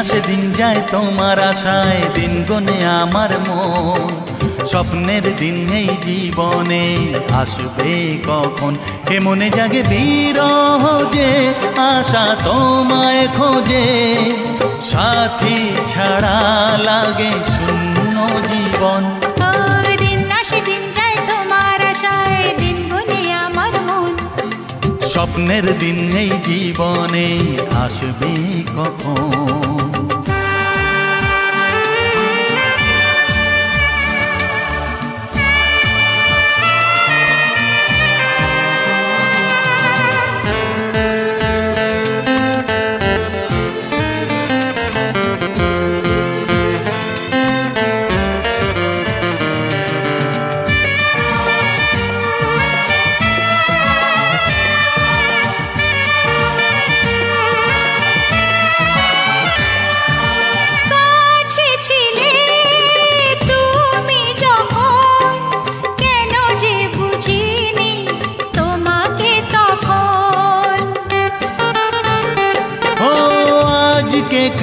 আসে দিন যায় তোমার আশায়, দিন গনে আমার মন। স্বপ্নের দিন এই জীবনে আসবে কখন, কে মনে জাগে বিরহ যে আশা তোমায় খোঁজে। সাথী ছাড়া লাগে শূন্য জীবন। দিন আসে দিন যায় তোমার আশায়, দিন গনে আমার মন। স্বপ্নের দিন এই জীবনে আসবে কখন।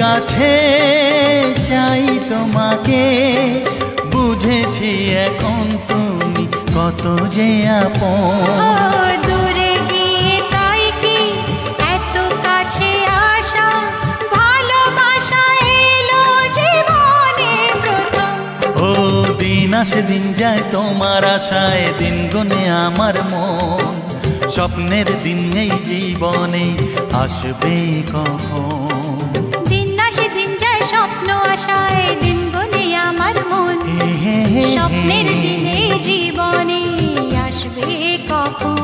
কাছে চাই তোমাকে, বুঝেছি এখন তুমি কত যে আপন। দূরে গিয়ে তাই কি এত কাছে আসা, ভালোবাসা এলো জীবনে প্রথম। ও দিন আসে দিন যায় তোমার আশায়, দিন গনে আমার মন। স্বপ্নের দিন এই জীবনে আসবে কখন। দিন যায় স্বপ্ন আশায়, দিন গনে আমার মন। স্বপ্নের দিনে জীবনে আসবে কখন।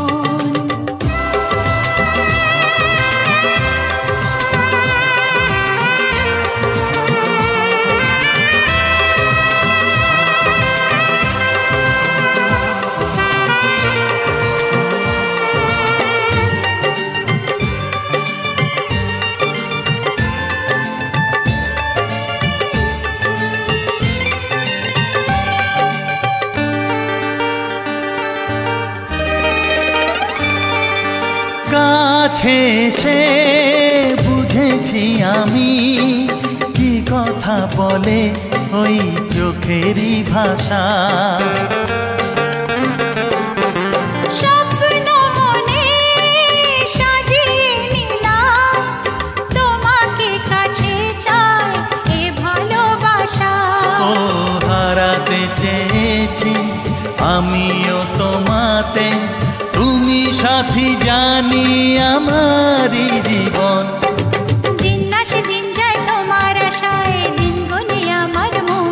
কাছে সে বুঝেছি আমি, কি কথা বলে ওই চোখেরই ভাষা। স্বপ্ন মনে সাজিয়ে নিলাম, তোমাকে কাছে চাই এ ভালোবাসা। ও হারাতে চেয়েছি আমিও তোমাতে, তুমি সাথী জানি আমারই জীবন। দিন আসে দিন যায় তোমার আশায়, দিন গনে আমার মন।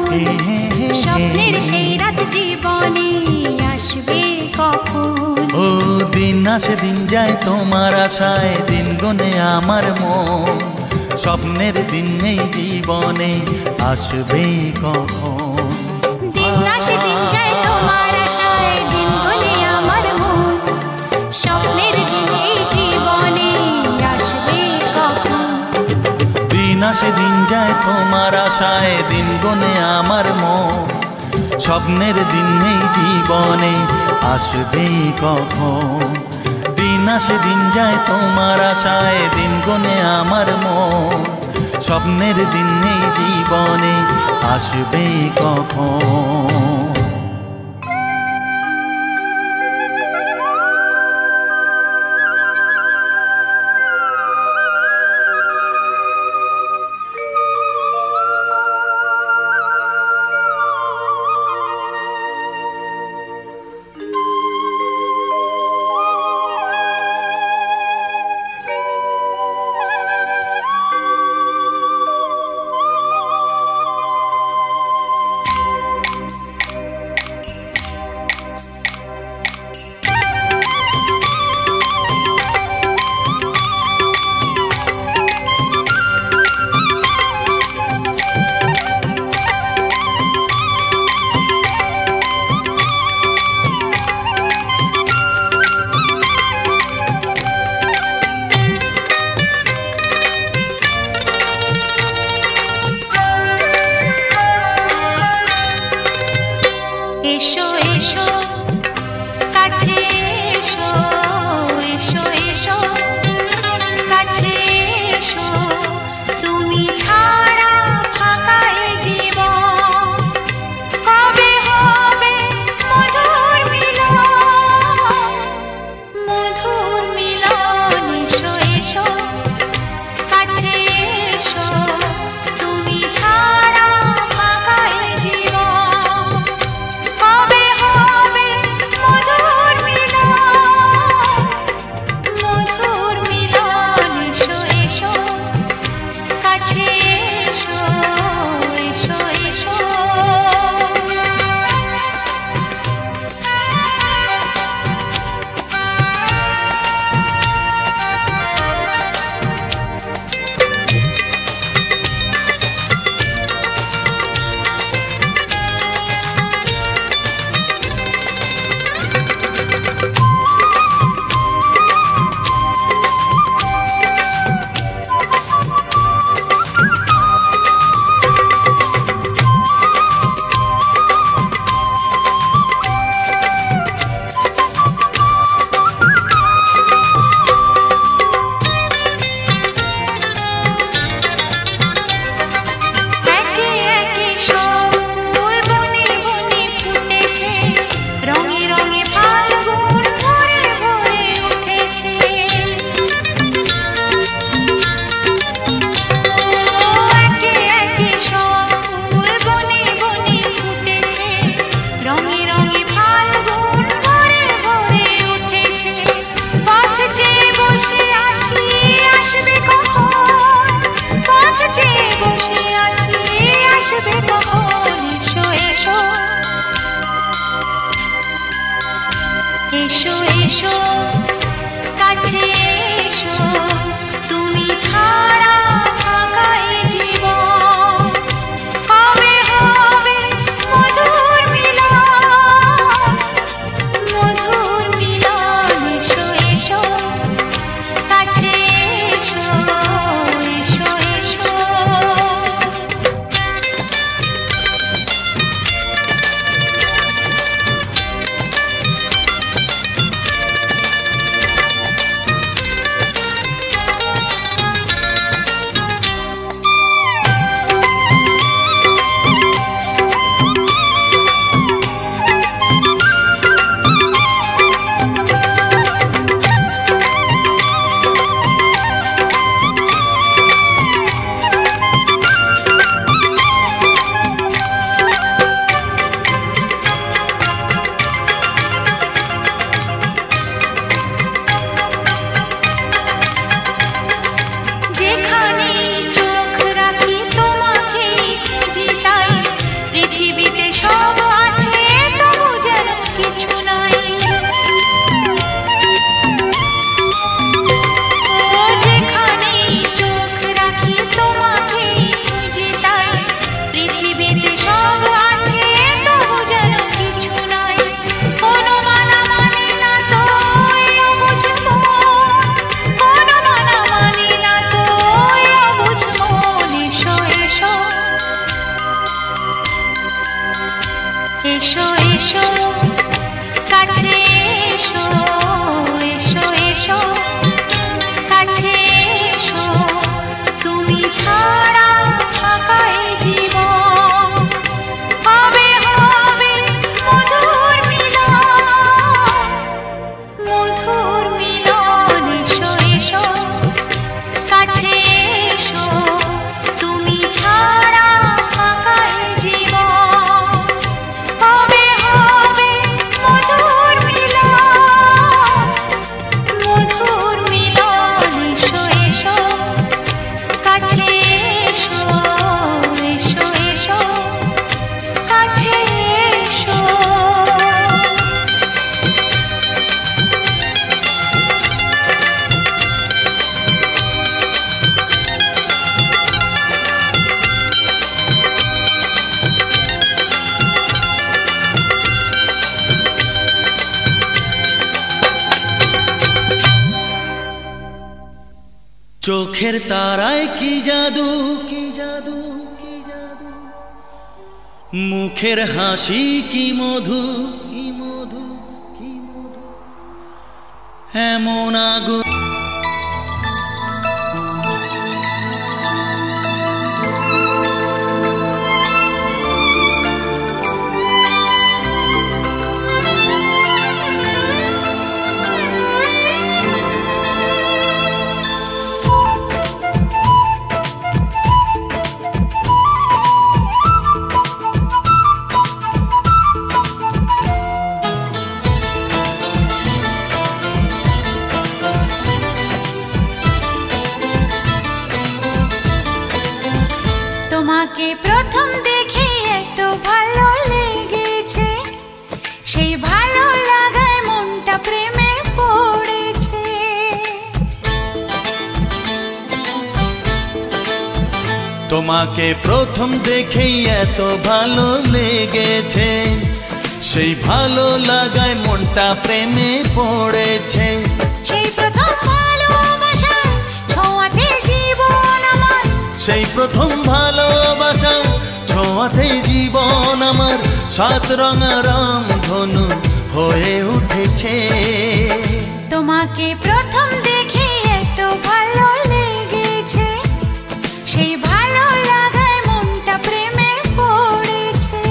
স্বপ্নের সেই রাত জীবনে আসবে কখন। ও দিন আসে দিন যায় তোমার আশায়, দিন গনে আমার মন। স্বপ্নের দিন এই জীবনে আসবে কখন। দিন আসে দিন যায় তোমার আশায়, দিন গনে আমার মন। স্বপ্নের দিন এই জীবনে আসবে কখন। দিন আসে দিন যায় তোমার আশায়, দিন গনে আমার মন। স্বপ্নের দিন এই জীবনে আসবে কখন। দিন আসে দিন যায় তোমার আশায়, দিন গনে আমার মন। স্বপ্নের দিন এই জীবনে আসবে কখন। চোখের তারায় কি জাদু, কি জাদু, কি জাদু, মুখের হাসি কি মধু, কি মধু, কি মধু, এমন আগুন। তোমাকে প্রথম দেখে এত ভালো লেগেছে, সেই ভালো লাগায় মনটা প্রেমে পড়েছে। তোমাকে প্রথম দেখেই এত ভালো লেগেছে, সেই ভালো লাগায় মনটা প্রেমে পড়েছে। সেই প্রথম ভালোবাসা ছোঁয়াতে জীবন আমার, সেই প্রথম ভালোবাসা ছোঁয়াতে জীবন আমার, সাত রঙা রাম ধনু হয়ে উঠেছে। তোমাকে প্রথম দেখে এত ভালো লেগেছে, সেই ভালো লাগায় মনটা প্রেমে পড়েছে।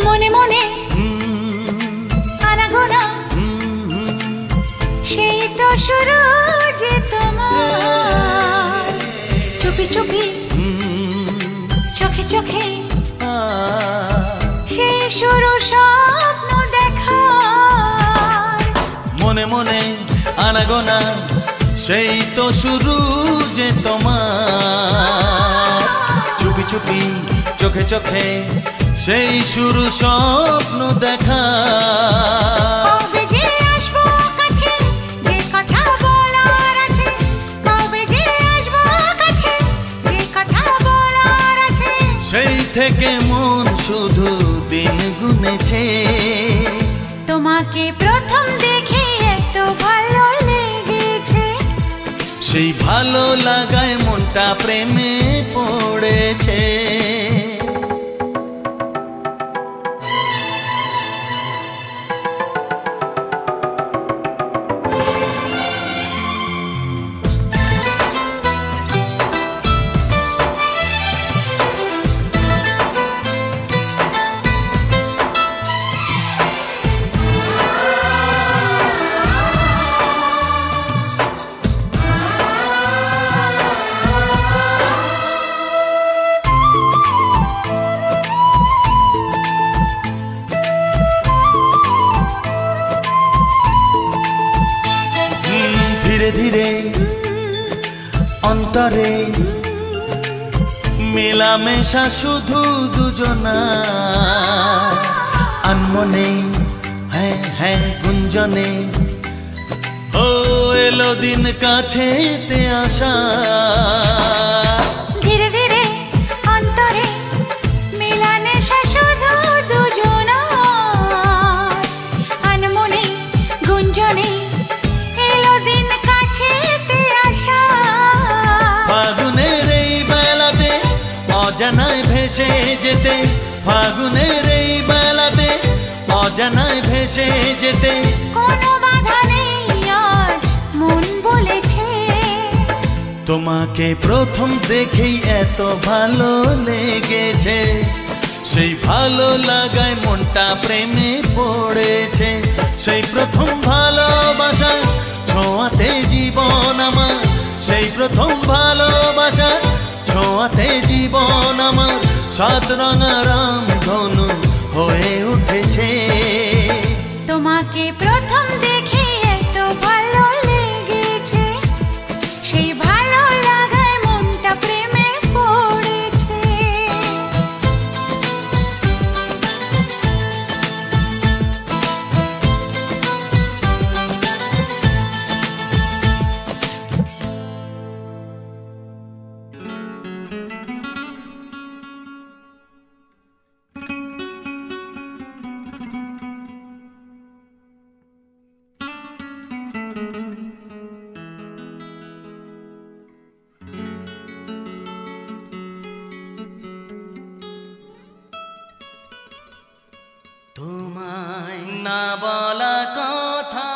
মনে মনে আনাগোনা, সেই তো শুরু যে তোমার, চুপি চুপি চোখে চোখে, সেই শুরু স্বপ্ন দেখার। মনে মনে আনাগোনা, সেই তো শুরু যে তোমার, চুপি চুপি চোখে চোখে, সেই শুরু স্বপ্ন দেখা। কবে যে আসবো কাছে, যে কথা বলার আছে, কবে যে আসবো কাছে, যে কথা বলার আছে, সেই থেকে মন শুধু দিন গুনেছে। তোমাকে প্রথম দেখে এত ভালো লেগেছে, সেই ভালো লাগায় মনটা প্রেমে পড়েছে। ধীরে ধীরে অন্তরে মেলামেশা শুধু দুজনা, আনমনে হ্যাঁ হ্যাঁ গুঞ্জনে, ও এলো দিন কাছেতে আসা। ধীরে ধীরে অন্তরে মেলামেশা শুধু দুজনার, আনমনে গুঞ্জনে, এলো দিন কাছেতে আসা। ফাগুনের এই বেলাতে অজানায় ভেসে যেতে, ফাগুনের এই বেলাতে অজানায় ভেসে যেতে, কোনো বাধা নেই আজ মন বলেছে। তোমাকে প্রথম দেখেই এত ভালো লেগেছে, সেই ভালো লাগায় মনটা প্রেমে পড়েছে। সেই প্রথম ভালোবাসা ছোঁয়াতে জীবন আমার, সেই প্রথম ভালোবাসা ছোঁয়াতে জীবন আমার, সাত রঙা রাম ধনু তোমায় না বলা কথা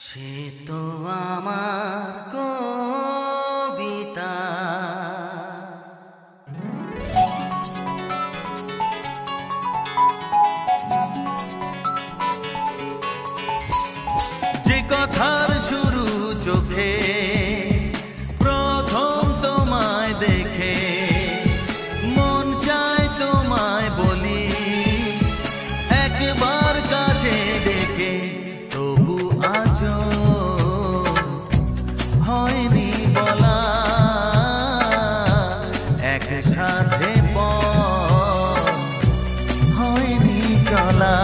সে তো আমার কবিতা। যে কথার শুরু চোখে প্রথম তোমায় দেখে মন চায় তোমায় বলি একবার কাছে ডেকে, তবু আজও হয়নি বলা একসাথে পথ হয়নি চলা।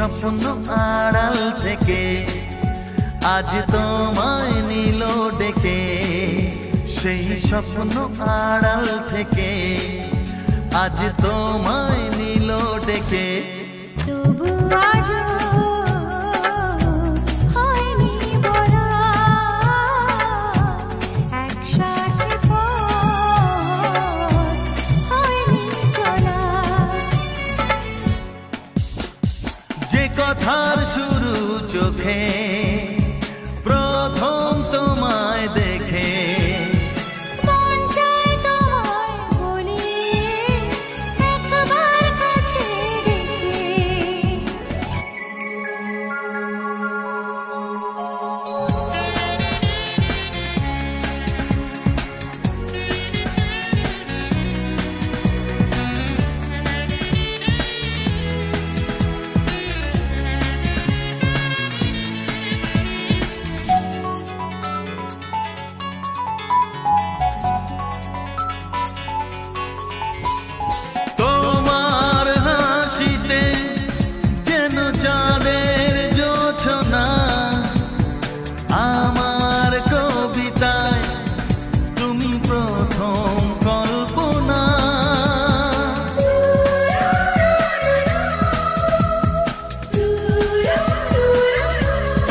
স্বপ্ন আড়াল থেকে আজ তোমায় নিল ডেকে, সেই স্বপ্ন আড়াল থেকে আজ তোমায় নিল ডেকে, তবু আজও হয়নি বলা একসাথে পথ হয়নি চলা। যে কথার শুরু চোখে প্রথম তোমায় দেখে মন চায় তোমায় বলি একবার কাছে ডেকে। তোমার হাসিতে যেন চাঁদের জোছনা, আমার কবিতায় তুমি প্রথম কল্পনা।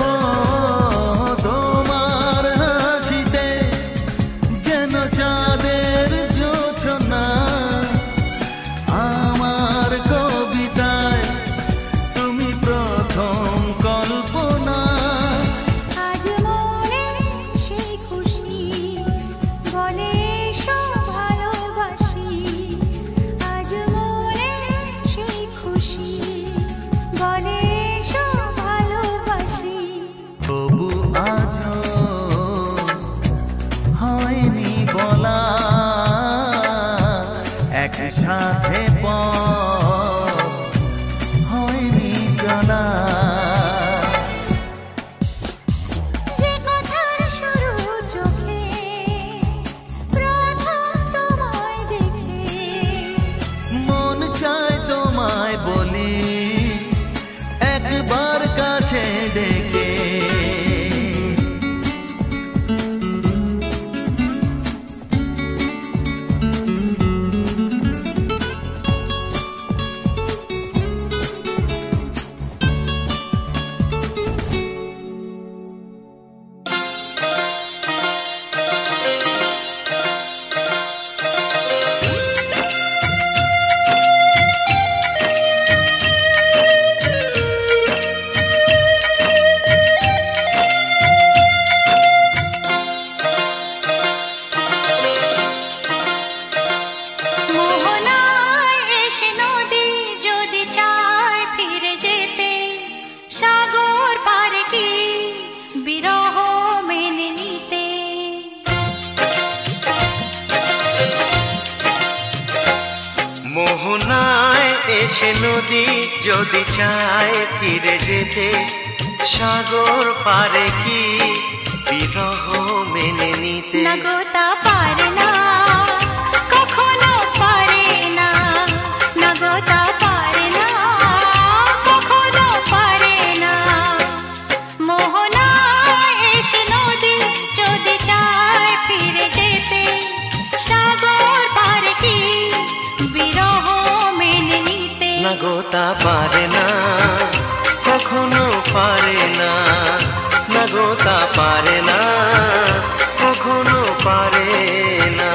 ও তোমার হাসিতে যেন চাঁদের জোছনা, আমার কবিতায় তুমি প্রথম কল্পনা। আজ মনে সেই খুশি বলে সব ভালোবাসি, আজ মনে সেই খুশি বলে সব ভালোবাসি, তবু আজও হয়নি বলা একসাথে পথ হয়নি চলা। যে কথার শুরু চোখে প্রথম তোমায় দেখে মন চায় তোমায় বলি একবার কাছে ডেকে, মোহনায় এসে নদী যদি চায় ফিরে যেতে, সাগর পারে কি বিরহ মেনে নিতে? না গো তা পারে না, কখনো পারে না। না গো তা পারে না, কখনো পারে না। মোহনায় এসে নদী যদি চায় ফিরে যেতে, সাগর পারে কি বিরহ মেনে নিতে? না গো তা পারে না, কখনো পারে না। না গো তা পারে না, কখনো পারে না।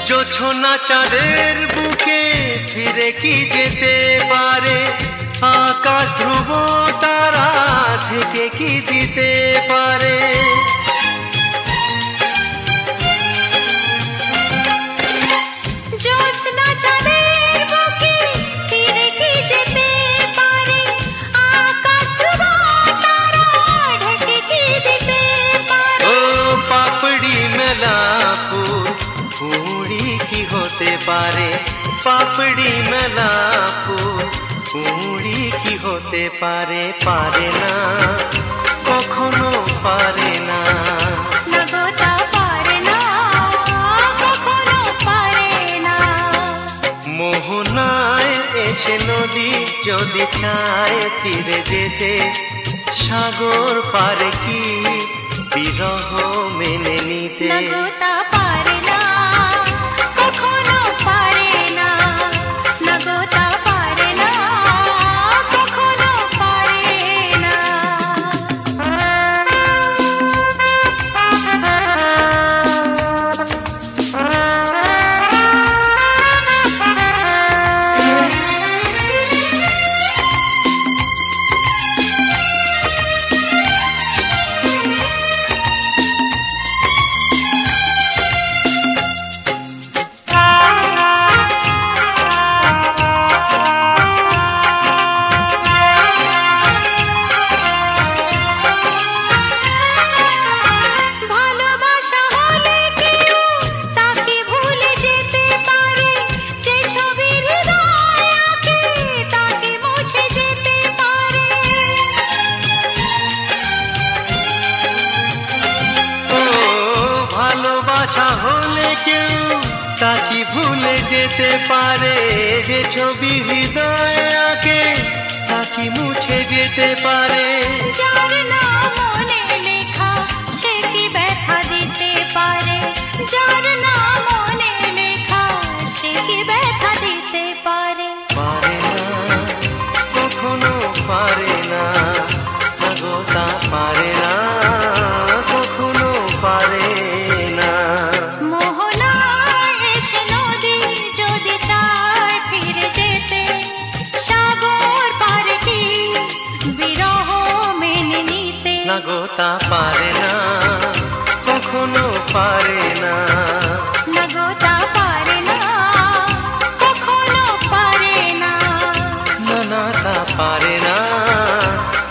জোছনা চাঁদের বুকে ফিরে কি যেতে পারে? আকাশ ধ্রুব তারা থেকে কি দিতে পারে? জ্যোৎস্না চাঁদের বুকে ফিরে কি যেতে পারে? আকাশ ধ্রুব তারা ঢেকে কি দিতে পারে? ও পাপড়ি মেলা ফুল কুড়ি কি হতে পারে? পাপড়ি মেলা ফুল কুড়ি কি হতে পারে? পারে না, কখনো পারে না। না গো তা পারে না, কখনো পারে না। মোহনায় এসে নদী যদি চায় ফিরে যেতে, সাগর পারে কি বিরহ মেনে নিতে? না গো তা পারে না, কখনো পারে না। না গো তা পারে না, কখনো পারে না। ভালোবাসা হলে কেউ তাকে ভুলে যেতে পারে, যে ছবির হৃদয় আঁকে তাকে মুছে যেতে পারে। ও ভালোবাসা হলে কেউ তাকে ভুলে যেতে পারে, যে ছবি হৃদয় আঁকে তাকে মুছে যেতে পারে। যার নাম মনে লেখা সে কি ব্যথা দিতে পারে? যার নাম মনে লেখা সে কি ব্যথা দিতে পারে? পারে না, কখনো পারে না। না গো তা পারে না, কখনো পারে না। মোহনায় এসে নদী যদি চায় ফিরে যেতে, সাগর পারে কি বিরহ মেনে নিতে? না গো তা পারে না, কখনো পারে না। না গো তা পারে না, কখনো পারে না। না না তা পারে না,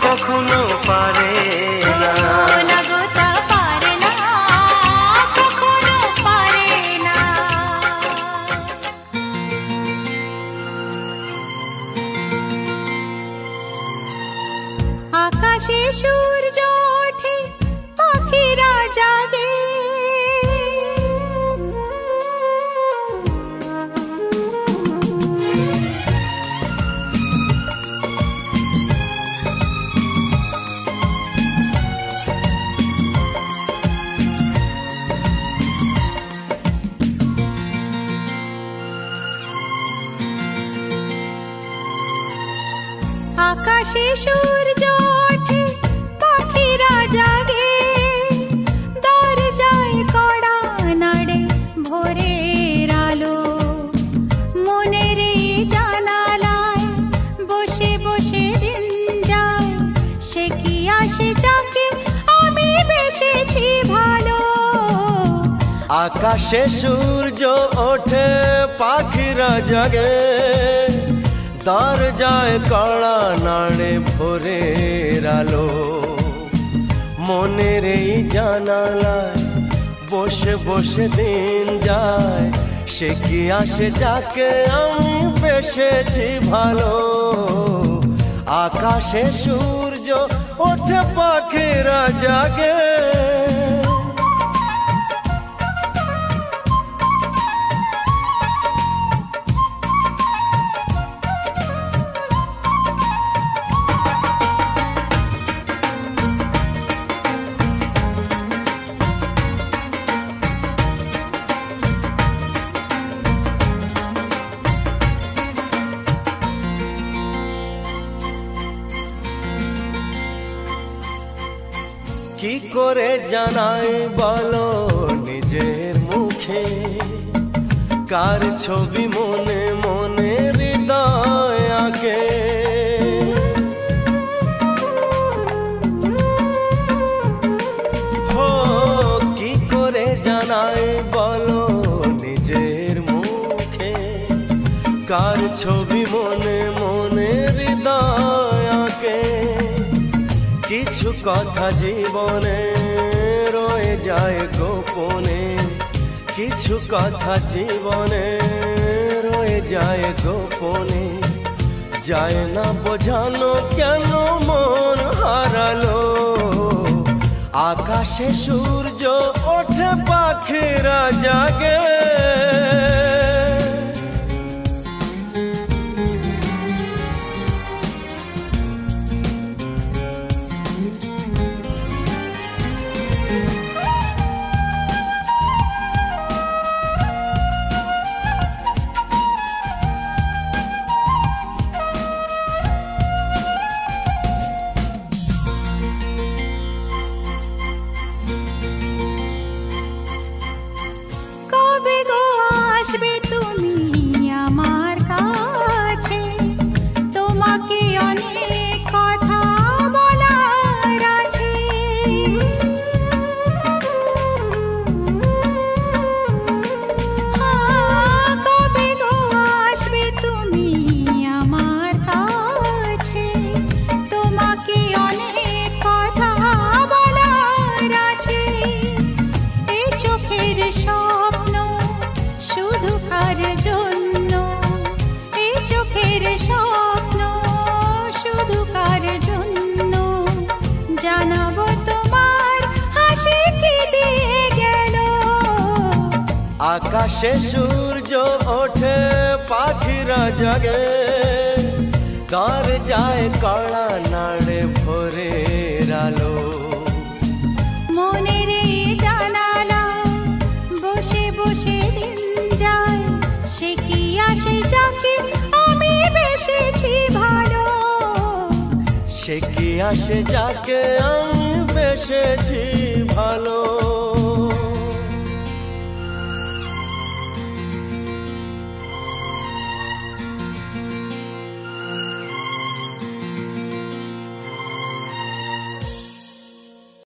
কখনো পারে না। না গো তা পারে না, কখনো পারে না। আকাশে সূর্য ওঠে, পাখিরা জাগে, আকাশে সূর্য ওঠে, পাখিরা জাগে, দরজায় কড়া নাড়ে ভোরের আলো, মনের জানালায় বসে বসে দিন যায়, সে কি আসে যাকে আমি বেসেছি ভালো। আকাশে সূর্য ওঠে পাখিরা জাগে, দরজায় কড়া নাড়ে ভোরের আলো। মনের এই জানালায় বসে বসে দিন যায়, সে কি আসে যাকে আমি বেসেছি ভালো। আকাশে সূর্য ওঠে পাখিরা জাগে। কি করে জানাই বলো নিজের মুখে, কার ছবি মনে মনে হৃদয় আঁকে। হো কি করে জানাই বলো নিজের মুখে, কার ছবি মনে মনে হৃদয় আঁকে। কিছু কথা জীবনে রয়ে যায় গোপনে, কিছু কথা জীবনে রয়ে যায় গোপনে। যায় না বোঝানো কেন মন হারালো। আকাশে সূর্য ওঠে পাখিরা জাগে। আসবে তুমি আমার কাছে, তোমাকে অনেক কথা বলার আছে। কবে গো আসবে তুমি আমার কাছে, তোমাকে অনেক কথা বলার আছে। এই চোখের স্বপ্ন শুধু কার জন্য, এই চোখের স্বপ্ন শুধু কার জন্য। জানাবো তোমার হাসি কি দিয়ে গেল। আকাশে সূর্য ওঠে পাখিরা জাগে, দরজায় কড়া নাড়ে ভোরের আলো। মনের জানালা বসে বসে দিন যায়, সে কি আসে যাকে আমি বেসেছি ভালো। সে কি আসে যাকে আমি বেসেছি ভালো।